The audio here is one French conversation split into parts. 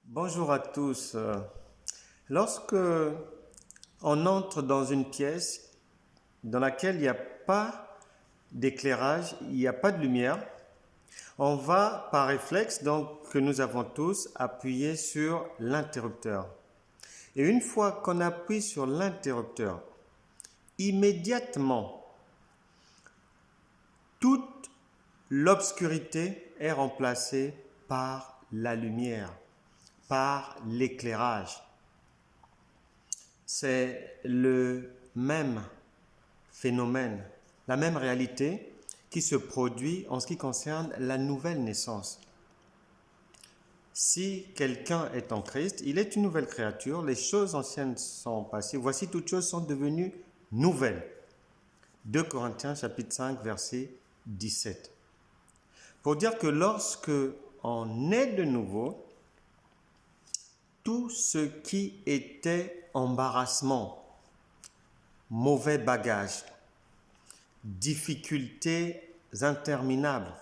Bonjour à tous. Lorsque on entre dans une pièce dans laquelle il n'y a pas d'éclairage, il n'y a pas de lumière, on va par réflexe, donc que nous avons tous, appuyer sur l'interrupteur. Et une fois qu'on appuie sur l'interrupteur, immédiatement, toute l'obscurité est remplacée par la lumière, par l'éclairage. C'est le même phénomène, la même réalité qui se produit en ce qui concerne la nouvelle naissance. Si quelqu'un est en Christ, il est une nouvelle créature, les choses anciennes sont passées, voici toutes choses sont devenues nouvelles. 2 Corinthiens chapitre 5 verset 17. Pour dire que lorsque on est de nouveau, tout ce qui était embarrassement, mauvais bagages, difficultés interminables,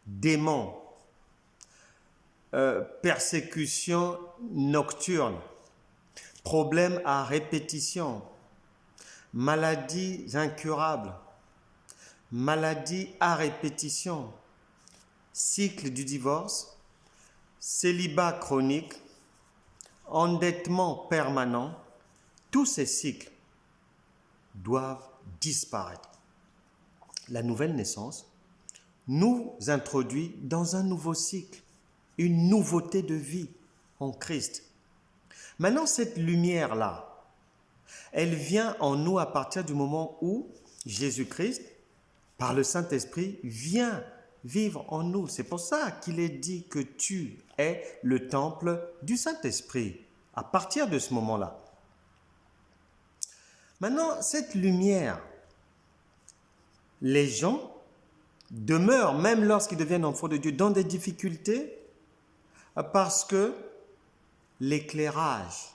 démons, persécutions nocturnes, problèmes à répétition, maladies incurables, maladies à répétition, cycle du divorce, célibat chronique, endettement permanent, tous ces cycles doivent disparaître. La nouvelle naissance nous introduit dans un nouveau cycle, une nouveauté de vie en Christ. Maintenant, cette lumière-là, elle vient en nous à partir du moment où Jésus-Christ, par le Saint-Esprit, vient vivre en nous. C'est pour ça qu'il est dit que tu es le temple du Saint-Esprit, à partir de ce moment-là. Maintenant, cette lumière, les gens demeurent, même lorsqu'ils deviennent enfants de Dieu, dans des difficultés parce que l'éclairage,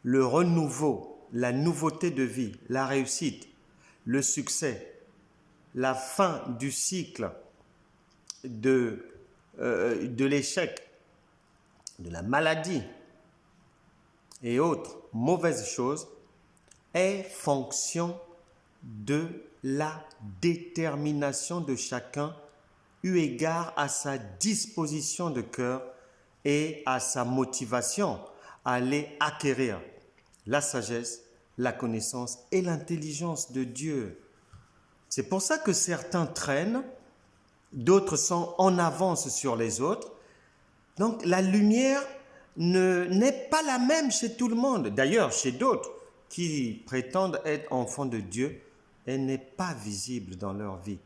le renouveau, la nouveauté de vie, la réussite, le succès, la fin du cycle de l'échec, de la maladie et autres mauvaises choses est fonction de la détermination de chacun eu égard à sa disposition de cœur et à sa motivation à aller acquérir la sagesse, la connaissance et l'intelligence de Dieu. C'est pour ça que certains traînent, d'autres sont en avance sur les autres. Donc la lumière n'est pas la même chez tout le monde. D'ailleurs, chez d'autres qui prétendent être enfants de Dieu, elle n'est pas visible dans leur vie.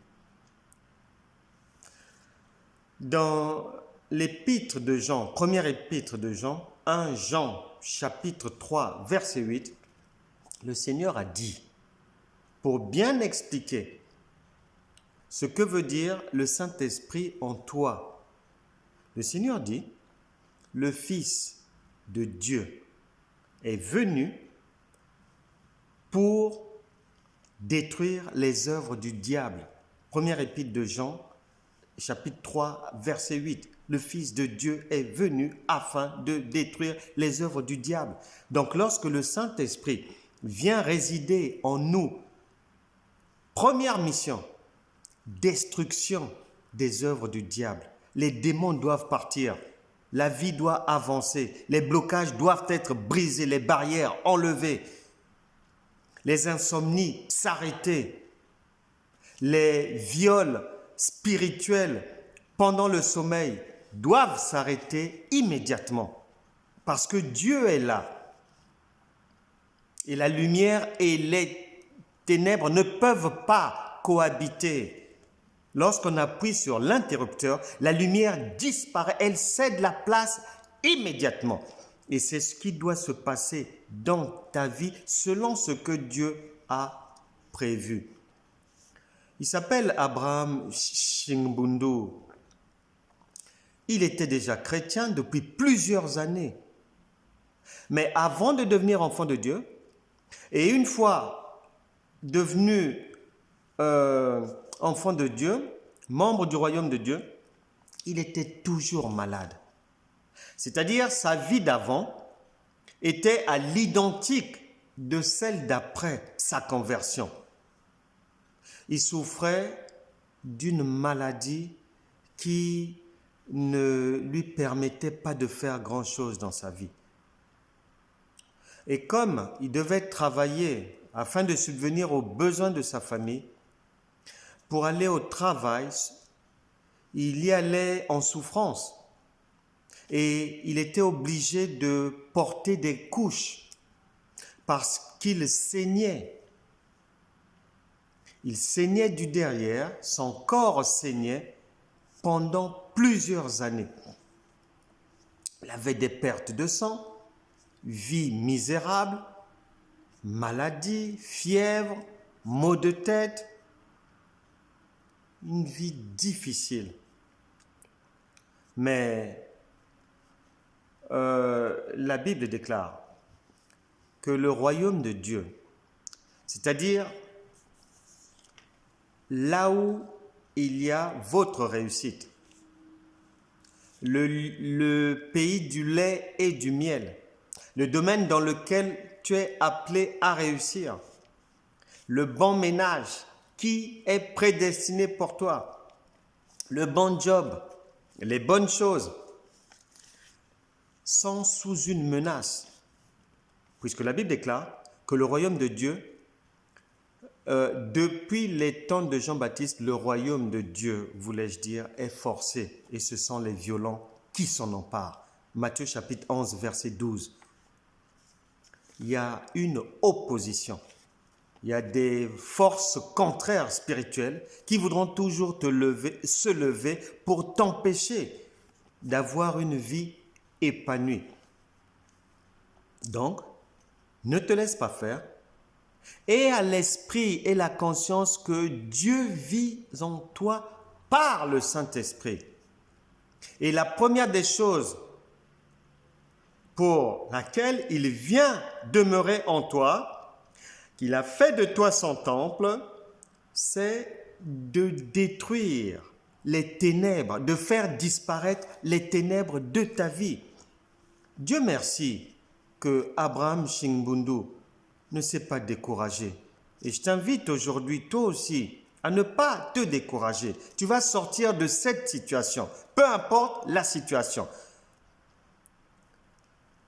Dans l'épître de Jean, première épître de Jean, 1 Jean chapitre 3 verset 8, le Seigneur a dit, pour bien expliquer ce que veut dire le Saint-Esprit en toi, le Seigneur dit, le Fils de Dieu est venu pour détruire les œuvres du diable. Première épître de Jean, chapitre 3, verset 8. Le Fils de Dieu est venu afin de détruire les œuvres du diable. Donc lorsque le Saint-Esprit vient résider en nous, première mission, destruction des œuvres du diable. Les démons doivent partir. La vie doit avancer. Les blocages doivent être brisés, les barrières enlevées. Les insomnies s'arrêter. Les viols spirituels pendant le sommeil doivent s'arrêter immédiatement. Parce que Dieu est là. Et la lumière et les ténèbres ne peuvent pas cohabiter. Lorsqu'on appuie sur l'interrupteur, la lumière disparaît, elle cède la place immédiatement. Et c'est ce qui doit se passer dans ta vie selon ce que Dieu a prévu. Il s'appelle Abraham Shingbundu. Il était déjà chrétien depuis plusieurs années. Mais avant de devenir enfant de Dieu, et une fois devenu enfant de Dieu, membre du royaume de Dieu, il était toujours malade. C'est-à-dire, sa vie d'avant était à l'identique de celle d'après sa conversion. Il souffrait d'une maladie qui ne lui permettait pas de faire grand-chose dans sa vie. Et comme il devait travailler afin de subvenir aux besoins de sa famille, pour aller au travail, il y allait en souffrance. Et il était obligé de porter des couches parce qu'il saignait. Il saignait du derrière, son corps saignait pendant plusieurs années. Il avait des pertes de sang, vie misérable, maladie, fièvre, maux de tête, une vie difficile. Mais la Bible déclare que le royaume de Dieu, c'est-à-dire là où il y a votre réussite, le pays du lait et du miel, le domaine dans lequel tu es appelé à réussir, le bon ménage qui est prédestiné pour toi, le bon job, les bonnes choses, sont sous une menace. Puisque la Bible déclare que le royaume de Dieu, depuis les temps de Jean-Baptiste, le royaume de Dieu, voulais-je dire, est forcé. Et ce sont les violents qui s'en emparent. Matthieu chapitre 11, verset 12. Il y a une opposition. Il y a des forces contraires spirituelles qui voudront toujours se lever pour t'empêcher d'avoir une vie épanouie. Donc, ne te laisse pas faire. Et à l'esprit et la conscience que Dieu vit en toi par le Saint-Esprit. Et la première des choses pour laquelle il vient demeurer en toi, qu'il a fait de toi son temple, c'est de détruire les ténèbres, de faire disparaître les ténèbres de ta vie. Dieu merci que Abraham Shingbundu ne s'est pas découragé. Et je t'invite aujourd'hui, toi aussi, à ne pas te décourager. Tu vas sortir de cette situation, peu importe la situation.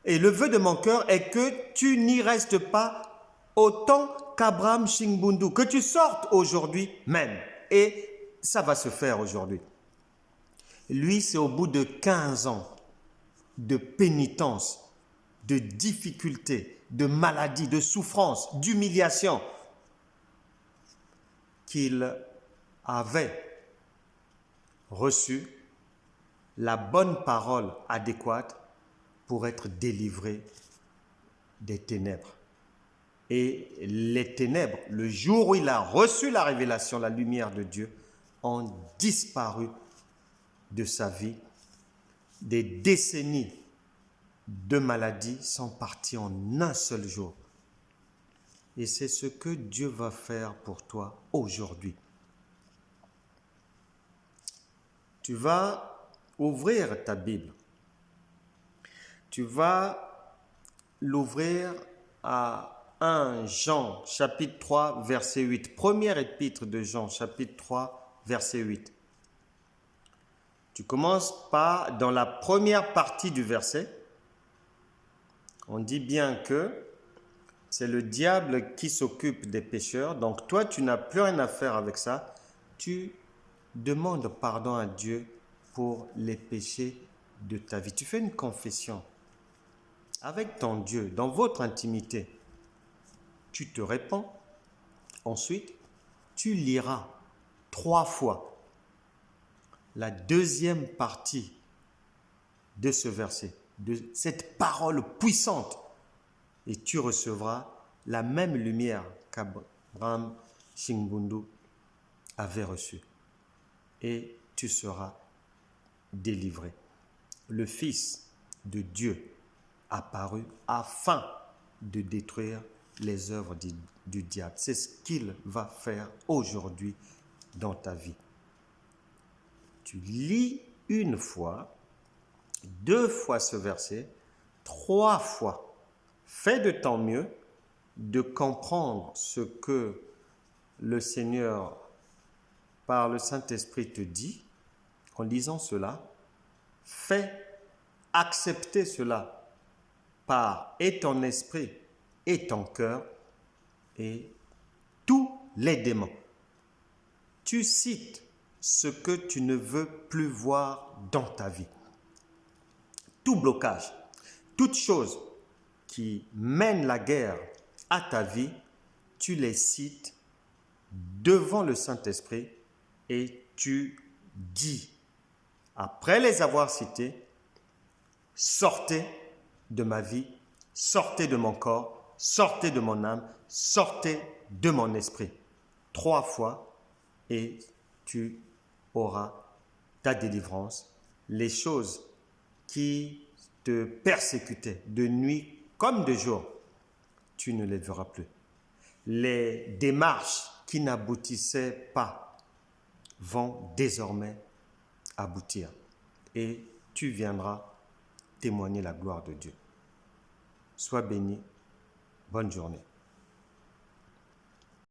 Et le vœu de mon cœur est que tu n'y restes pas autant qu'Abraham Shingbundu, que tu sortes aujourd'hui même. Et ça va se faire aujourd'hui. Lui, c'est au bout de 15 ans de pénitence, de difficultés, de maladie, de souffrance, d'humiliation, qu'il avait reçu la bonne parole adéquate pour être délivré des ténèbres. Et les ténèbres, le jour où il a reçu la révélation, la lumière de Dieu, ont disparu de sa vie. Des décennies de maladies sont parties en un seul jour. Et c'est ce que Dieu va faire pour toi aujourd'hui. Tu vas ouvrir ta Bible. Tu vas l'ouvrir à 1 Jean, chapitre 3, verset 8. Première épître de Jean, chapitre 3, verset 8. Tu commences par, dans la première partie du verset, on dit bien que c'est le diable qui s'occupe des pécheurs. Donc toi, tu n'as plus rien à faire avec ça. Tu demandes pardon à Dieu pour les péchés de ta vie. Tu fais une confession avec ton Dieu, dans votre intimité. Tu te répands. Ensuite, tu liras 3 fois la deuxième partie de ce verset, de cette parole puissante. Et tu recevras la même lumière qu'Abraham Shingbundu avait reçue. Et tu seras délivré. Le Fils de Dieu apparu afin de détruire les œuvres du diable. C'est ce qu'il va faire aujourd'hui dans ta vie. Tu lis une fois, 2 fois ce verset, 3 fois. Fais de ton mieux de comprendre ce que le Seigneur, par le Saint-Esprit, te dit en lisant cela. Fais accepter cela par et ton esprit et ton cœur et tous les démons. Tu cites ce que tu ne veux plus voir dans ta vie. Tout blocage, toute chose qui mène la guerre à ta vie, tu les cites devant le Saint-Esprit et tu dis, après les avoir cités, sortez de ma vie, sortez de mon corps, sortez de mon âme, sortez de mon esprit. 3 fois et tu auras ta délivrance. Les choses qui te persécutaient de nuit comme de jour, tu ne les verras plus. Les démarches qui n'aboutissaient pas vont désormais aboutir et tu viendras témoigner la gloire de Dieu. Sois béni. Bonne journée.